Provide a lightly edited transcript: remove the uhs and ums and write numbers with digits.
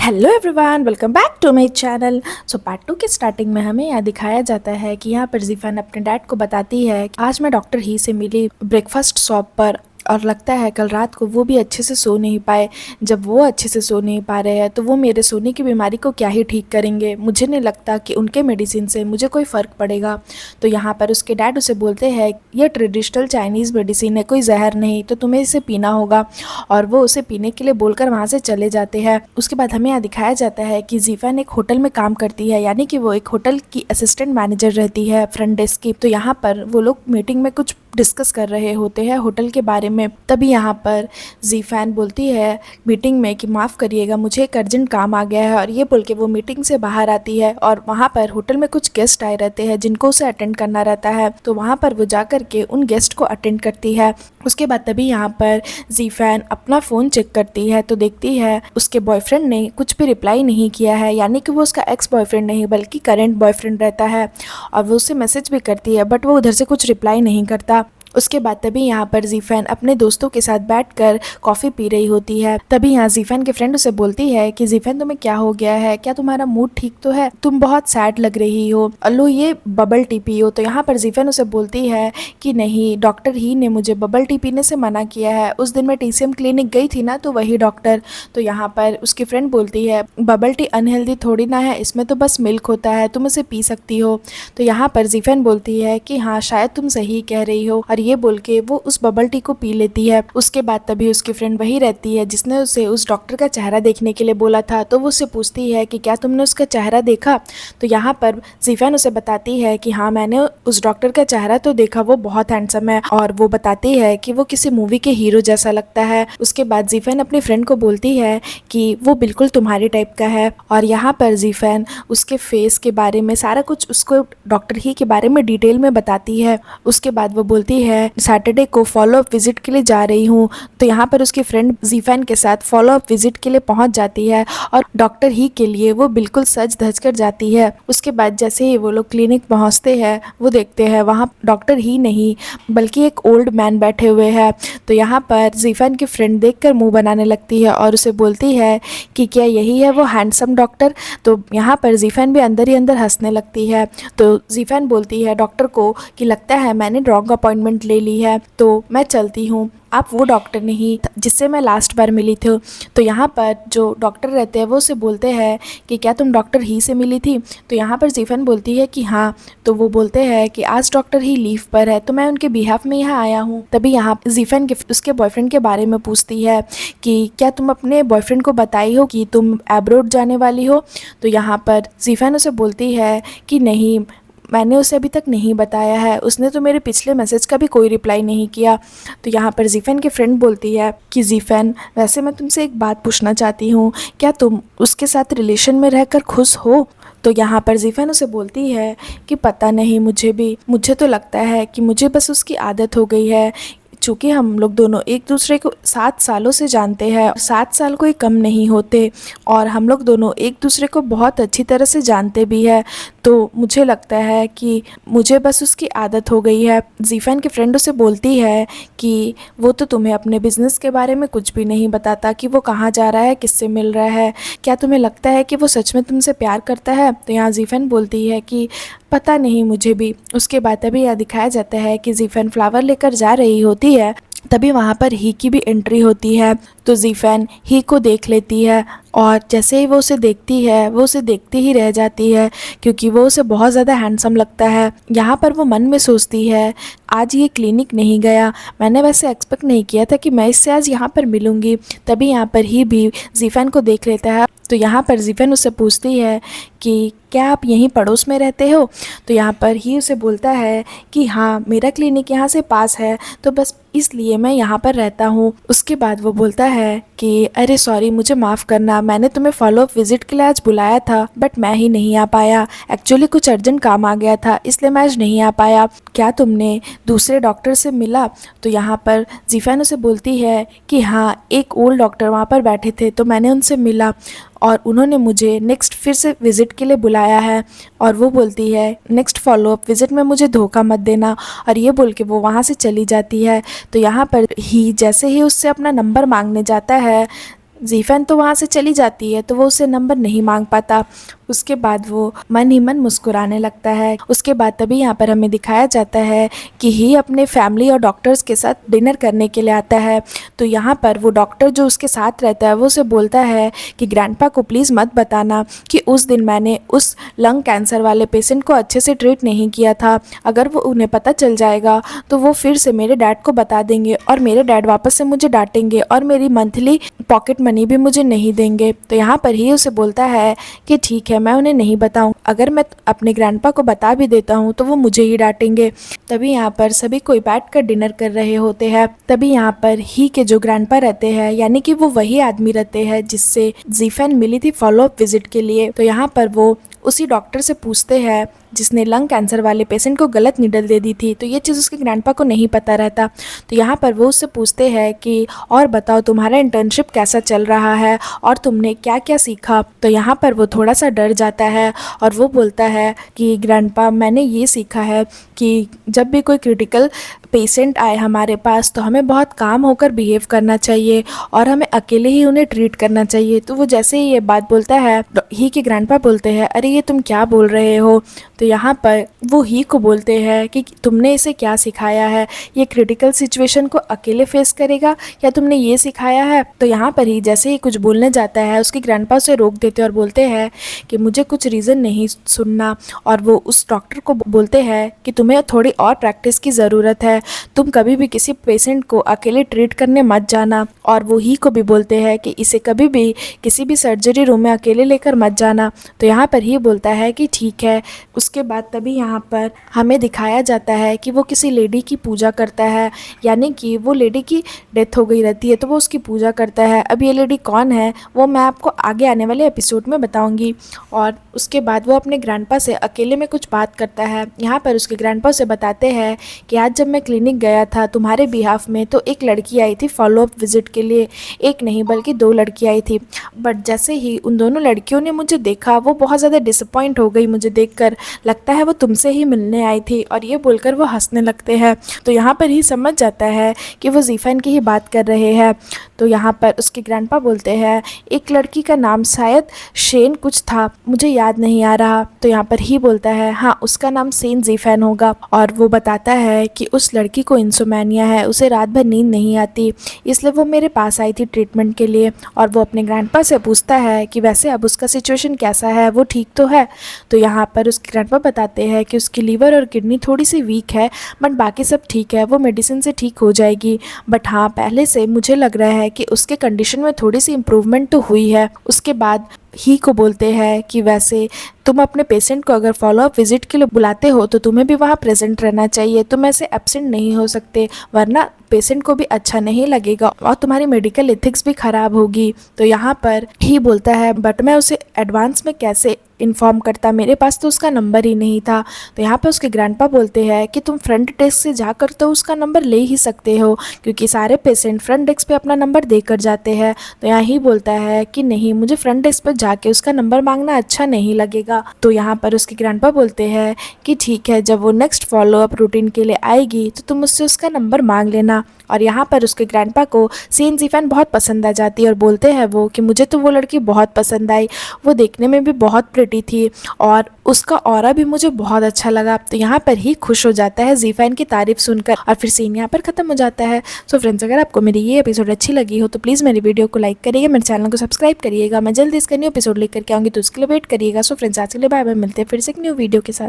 Hello everyone, welcome back to my channel. So part 2 के starting में हमें यहाँ दिखाया जाता है कि यहाँ पर जीफान अपने डैड को बताती है कि आज मैं डॉक्टर ही से मिली ब्रेकफास्ट शॉप पर, और लगता है कल रात को वो भी अच्छे से सो नहीं पाए। जब वो अच्छे से सो नहीं पा रहे हैं तो वो मेरे सोने की बीमारी को क्या ही ठीक करेंगे। मुझे नहीं लगता कि उनके मेडिसिन से मुझे कोई फ़र्क पड़ेगा। तो यहाँ पर उसके डैड उसे बोलते हैं ये ट्रेडिशनल चाइनीज़ मेडिसिन है, कोई जहर नहीं, तो तुम्हें इसे पीना होगा। और वो उसे पीने के लिए बोलकर वहाँ से चले जाते हैं। उसके बाद हमें यहाँ दिखाया जाता है कि जीफान एक होटल में काम करती है, यानी कि वो एक होटल की असिस्टेंट मैनेजर रहती है, फ्रंट डेस्क की। तो यहाँ पर वो लोग मीटिंग में कुछ डिस्कस कर रहे होते हैं होटल के बारे में। तभी यहाँ पर जीफान बोलती है मीटिंग में कि माफ़ करिएगा, मुझे एक अर्जेंट काम आ गया है, और ये बोल के वो मीटिंग से बाहर आती है। और वहाँ पर होटल में कुछ गेस्ट आए रहते हैं जिनको उसे अटेंड करना रहता है, तो वहाँ पर वो जा कर के उन गेस्ट को अटेंड करती है। उसके बाद तभी यहाँ पर जीफान अपना फ़ोन चेक करती है तो देखती है उसके बॉयफ्रेंड ने कुछ भी रिप्लाई नहीं किया है, यानी कि वो उसका एक्स बॉयफ्रेंड नहीं बल्कि करेंट बॉयफ्रेंड रहता है। और वो उसे मैसेज भी करती है बट वो उधर से कुछ रिप्लाई नहीं करता। उसके बाद तभी यहाँ पर जीफान अपने दोस्तों के साथ बैठकर कॉफ़ी पी रही होती है। तभी यहाँ जीफान की फ्रेंड उसे बोलती है कि जीफान, तुम्हें क्या हो गया है, क्या तुम्हारा मूड ठीक तो है, तुम बहुत सैड लग रही हो, लो ये बबल टी पियो। तो यहाँ पर जीफान उसे बोलती है कि नहीं, डॉक्टर ही ने मुझे बबल टी पीने से मना किया है। उस दिन मैं टीसीएम क्लिनिक गई थी ना, तो वही डॉक्टर। तो यहाँ पर उसकी फ्रेंड बोलती है बबल टी अनहेल्दी थोड़ी ना है, इसमें तो बस मिल्क होता है, तुम इसे पी सकती हो। तो यहाँ पर जीफान बोलती है कि हाँ, शायद तुम सही कह रही हो, और ये बोल के वो उस बबल टी को पी लेती है। उसके बाद तभी उसकी फ्रेंड वही रहती है जिसने उसे उस डॉक्टर का चेहरा देखने के लिए बोला था, तो वो उससे पूछती है कि क्या तुमने उसका चेहरा देखा। तो यहाँ पर जीफान उसे बताती है कि हाँ, मैंने उस डॉक्टर का चेहरा तो देखा, वो बहुत हैंडसम है, और वो बताती है कि वो किसी मूवी के हीरो जैसा लगता है। उसके बाद जीफान अपनी फ्रेंड को बोलती है कि वो बिल्कुल तुम्हारी टाइप का है, और यहाँ पर जीफान उसके फेस के बारे में सारा कुछ उसको डॉक्टर ही के बारे में डिटेल में बताती है। उसके बाद वो बोलती है सैटरडे को फॉलोअप विजिट के लिए जा रही हूँ। तो यहाँ पर उसकी फ्रेंड जीफान के साथ फॉलोअप विजिट के लिए पहुँच जाती है, और डॉक्टर ही के लिए वो बिल्कुल सज धज कर जाती है। उसके बाद जैसे ही वो लोग क्लिनिक पहुँचते हैं, वो देखते हैं वहाँ डॉक्टर ही नहीं बल्कि एक ओल्ड मैन बैठे हुए हैं। तो यहाँ पर जीफान की फ्रेंड देखकर मुंह बनाने लगती है और उसे बोलती है कि क्या यही है वो हैंडसम डॉक्टर। तो यहाँ पर जीफान भी अंदर ही अंदर हंसने लगती है। तो जीफान बोलती है डॉक्टर को कि लगता है मैंने रॉन्ग अपॉइंटमेंट ले ली है, तो मैं चलती हूँ, आप वो डॉक्टर नहीं जिससे मैं लास्ट बार मिली थी। तो यहाँ पर जो डॉक्टर रहते हैं वो उसे बोलते हैं कि क्या तुम डॉक्टर ही से मिली थी। तो यहाँ पर जीफान बोलती है कि हाँ। तो वो बोलते हैं कि आज डॉक्टर ही लीव पर है, तो मैं उनके बिहाफ में यहाँ आया हूँ। तभी यहाँ जीफान के उसके बॉयफ्रेंड के बारे में पूछती है कि क्या तुम अपने बॉयफ्रेंड को बताई हो कि तुम एब्रोड जाने वाली हो। तो यहाँ पर जीफान उसे बोलती है कि नहीं, मैंने उसे अभी तक नहीं बताया है, उसने तो मेरे पिछले मैसेज का भी कोई रिप्लाई नहीं किया। तो यहाँ पर जीफान की फ्रेंड बोलती है कि जीफान, वैसे मैं तुमसे एक बात पूछना चाहती हूँ, क्या तुम उसके साथ रिलेशन में रहकर खुश हो। तो यहाँ पर जीफान उसे बोलती है कि पता नहीं, मुझे तो लगता है कि मुझे बस उसकी आदत हो गई है। चूँकि हम लोग दोनों एक दूसरे को 7 सालों से जानते हैं, 7 साल कोई कम नहीं होते, और हम लोग दोनों एक दूसरे को बहुत अच्छी तरह से जानते भी हैं। तो मुझे लगता है कि मुझे बस उसकी आदत हो गई है। जीफान की फ्रेंड उसे बोलती है कि वो तो तुम्हें अपने बिजनेस के बारे में कुछ भी नहीं बताता कि वो कहाँ जा रहा है, किससे मिल रहा है, क्या तुम्हें लगता है कि वो सच में तुमसे प्यार करता है। तो यहाँ जीफान बोलती है कि पता नहीं मुझे भी। उसके बाद अभी यह दिखाया जाता है कि जीफान फ्लावर लेकर जा रही होती है, तभी वहाँ पर ही की भी एंट्री होती है। तो जीफान ही को देख लेती है, और जैसे ही वो उसे देखती है वो उसे देखती ही रह जाती है, क्योंकि वो उसे बहुत ज़्यादा हैंडसम लगता है। यहाँ पर वो मन में सोचती है आज ये क्लिनिक नहीं गया, मैंने वैसे एक्सपेक्ट नहीं किया था कि मैं इससे आज यहाँ पर मिलूँगी। तभी यहाँ पर ही भी जीफान को देख लेता है। तो यहाँ पर जीफान उससे पूछती है कि क्या आप यहीं पड़ोस में रहते हो। तो यहाँ पर ही उसे बोलता है कि हाँ, मेरा क्लिनिक यहाँ से पास है, तो बस इसलिए मैं यहाँ पर रहता हूँ। उसके बाद वो बोलता है कि अरे सॉरी, मुझे माफ़ करना, मैंने तुम्हें फॉलोअप विजिट के लिए आज बुलाया था बट मैं ही नहीं आ पाया। एक्चुअली कुछ अर्जेंट काम आ गया था, इसलिए मैं आज नहीं आ पाया। क्या तुमने दूसरे डॉक्टर से मिला। तो यहाँ पर जीफान उसे बोलती है कि हाँ, एक ओल्ड डॉक्टर वहाँ पर बैठे थे, तो मैंने उनसे मिला, और उन्होंने मुझे नेक्स्ट फिर से विज़िट के लिए बुलाया है। और वो बोलती है नेक्स्ट फॉलोअप विज़िट में मुझे धोखा मत देना, और ये बोल के वो वहाँ से चली जाती है। तो यहाँ पर ही जैसे ही उससे अपना नंबर मांगने जाता है, जीफन तो वहाँ से चली जाती है तो वो उससे नंबर नहीं मांग पाता। उसके बाद वो मन ही मन मुस्कुराने लगता है। उसके बाद तभी यहाँ पर हमें दिखाया जाता है कि ही अपने फैमिली और डॉक्टर्स के साथ डिनर करने के लिए आता है। तो यहाँ पर वो डॉक्टर जो उसके साथ रहता है वो उसे बोलता है कि ग्रैंडपा को प्लीज़ मत बताना कि उस दिन मैंने उस लंग कैंसर वाले पेशेंट को अच्छे से ट्रीट नहीं किया था। अगर वो उन्हें पता चल जाएगा तो वो फिर से मेरे डैड को बता देंगे और मेरे डैड वापस से मुझे डांटेंगे और मेरी मंथली पॉकेट मनी भी मुझे नहीं देंगे। तो यहाँ पर ही उसे बोलता है कि ठीक है, मैं उन्हें नहीं बताऊँ, अगर मैं अपने ग्रैंडपा को बता भी देता हूँ तो वो मुझे ही डांटेंगे। तभी यहाँ पर सभी कोई बैठकर डिनर कर रहे होते हैं। तभी यहाँ पर ही के जो ग्रैंडपा रहते हैं, यानी कि वो वही आदमी रहते हैं जिससे जीफेन मिली थी फॉलोअप विजिट के लिए। तो यहाँ पर वो उसी डॉक्टर से पूछते हैं जिसने लंग कैंसर वाले पेशेंट को गलत नीडल दे दी थी। तो ये चीज़ उसके ग्रैंडपा को नहीं पता रहता। तो यहाँ पर वो उससे पूछते हैं कि और बताओ तुम्हारा इंटर्नशिप कैसा चल रहा है और तुमने क्या क्या सीखा। तो यहाँ पर वो थोड़ा सा डर जाता है और वो बोलता है कि ग्रैंडपा, मैंने ये सीखा है कि जब भी कोई क्रिटिकल पेशेंट आए हमारे पास तो हमें बहुत काम होकर बिहेव करना चाहिए और हमें अकेले ही उन्हें ट्रीट करना चाहिए। तो वो जैसे ही ये बात बोलता है ही के ग्रैंडपा बोलते हैं, अरे ये तुम क्या बोल रहे हो। तो यहाँ पर वो ही को बोलते हैं कि तुमने इसे क्या सिखाया है, ये क्रिटिकल सिचुएशन को अकेले फेस करेगा या तुमने ये सिखाया है। तो यहाँ पर ही जैसे ही कुछ बोलने जाता है उसके ग्रैंडपा उसे रोक देते और बोलते हैं कि मुझे कुछ रीज़न नहीं सुनना। और वो उस डॉक्टर को बोलते हैं कि तुम्हें थोड़ी और प्रैक्टिस की ज़रूरत है, तुम कभी भी किसी पेशेंट को अकेले ट्रीट करने मत जाना। और वो ही को भी बोलते हैं कि इसे कभी भी किसी भी सर्जरी रूम में अकेले लेकर मत जाना। तो यहाँ पर ही बोलता है कि ठीक है। उसके बाद तभी यहाँ पर हमें दिखाया जाता है कि वो किसी लेडी की पूजा करता है, यानी कि वो लेडी की डेथ हो गई रहती है तो वो उसकी पूजा करता है। अब ये लेडी कौन है वो मैं आपको आगे आने वाले एपिसोड में बताऊंगी। और उसके बाद वो अपने ग्रैंडपा से अकेले में कुछ बात करता है। यहाँ पर उसके ग्रैंडपा से बताते हैं कि आज जब मैं क्लिनिक गया था तुम्हारे बिहाफ में तो एक लड़की आई थी फॉलोअप विजिट के लिए। एक नहीं बल्कि 2 लड़की आई थी। बट जैसे ही उन दोनों लड़कियों ने मुझे देखा वो बहुत ज़्यादा डिसअपॉइंट हो गई मुझे देखकर, लगता है वो तुमसे ही मिलने आई थी। और ये बोलकर वो हंसने लगते हैं। तो यहाँ पर ही समझ जाता है कि वो जीफेन की ही बात कर रहे हैं। तो यहाँ पर उसके ग्रैंडपा बोलते हैं एक लड़की का नाम शायद शेन कुछ था, मुझे याद नहीं आ रहा। तो यहाँ पर ही बोलता है हाँ उसका नाम सेन जीफेन होगा। और वो बताता है कि उस लड़की को इंसोमैनिया है, उसे रात भर नींद नहीं आती, इसलिए वो मेरे पास आई थी ट्रीटमेंट के लिए। और वो अपने ग्रैंडपा से पूछता है कि वैसे अब उसका सिचुएशन कैसा है, वो ठीक तो है। तो यहाँ पर उसके ग्रैंडपा बताते हैं कि उसकी लीवर और किडनी थोड़ी सी वीक है बट बाकी सब ठीक है, वो मेडिसिन से ठीक हो जाएगी। बट हाँ पहले से मुझे लग रहा है कि उसके कंडीशन में थोड़ी सी इम्प्रूवमेंट तो हुई है। उसके बाद ही को बोलते हैं कि वैसे तुम अपने पेशेंट को अगर फॉलोअप विजिट के लिए बुलाते हो तो तुम्हें भी वहाँ प्रेजेंट रहना चाहिए, तुम ऐसे एब्सेंट नहीं हो सकते वरना पेशेंट को भी अच्छा नहीं लगेगा और तुम्हारी मेडिकल एथिक्स भी ख़राब होगी। तो यहाँ पर ही बोलता है बट मैं उसे एडवांस में कैसे इन्फॉर्म करता, मेरे पास तो उसका नंबर ही नहीं था। तो यहाँ पे उसके ग्रैंडपा बोलते हैं कि तुम फ्रंट डेस्क से जाकर तो उसका नंबर ले ही सकते हो क्योंकि सारे पेशेंट फ्रंट डेस्क पे अपना नंबर देकर जाते हैं। तो यहाँ ही बोलता है कि नहीं, मुझे फ्रंट डेस्क पर जाके उसका नंबर मांगना अच्छा नहीं लगेगा। तो यहाँ पर उसके ग्रैंडपा बोलते हैं कि ठीक है, जब वो नेक्स्ट फॉलोअप रूटीन के लिए आएगी तो तुम उससे उसका नंबर मांग लेना। और यहाँ पर उसके ग्रैंडपा को सेन जीफेन बहुत पसंद आ जाती है और बोलते हैं वो कि मुझे तो वो लड़की बहुत पसंद आई, वो देखने में भी बहुत प्रिटी थी और उसका ऑरा भी मुझे बहुत अच्छा लगा। तो यहाँ पर ही खुश हो जाता है जीफेन की तारीफ सुनकर और फिर सीन यहाँ पर खत्म हो जाता है। सो फ्रेंड्स, अगर आपको मेरी ये एपिसोड अच्छी लगी हो तो प्लीज़ मेरी वीडियो को लाइक करिएगा, मेरे चैनल को सब्सक्राइब करिएगा। मैं जल्दी इसका न्यू एपिसोड लेकर के आऊँगी तो उसके लिए वेट करिएगा। सो फ्रेंड्स, आज के लिए बाय बाय, मिलते हैं फिर से एक न्यू वीडियो के साथ।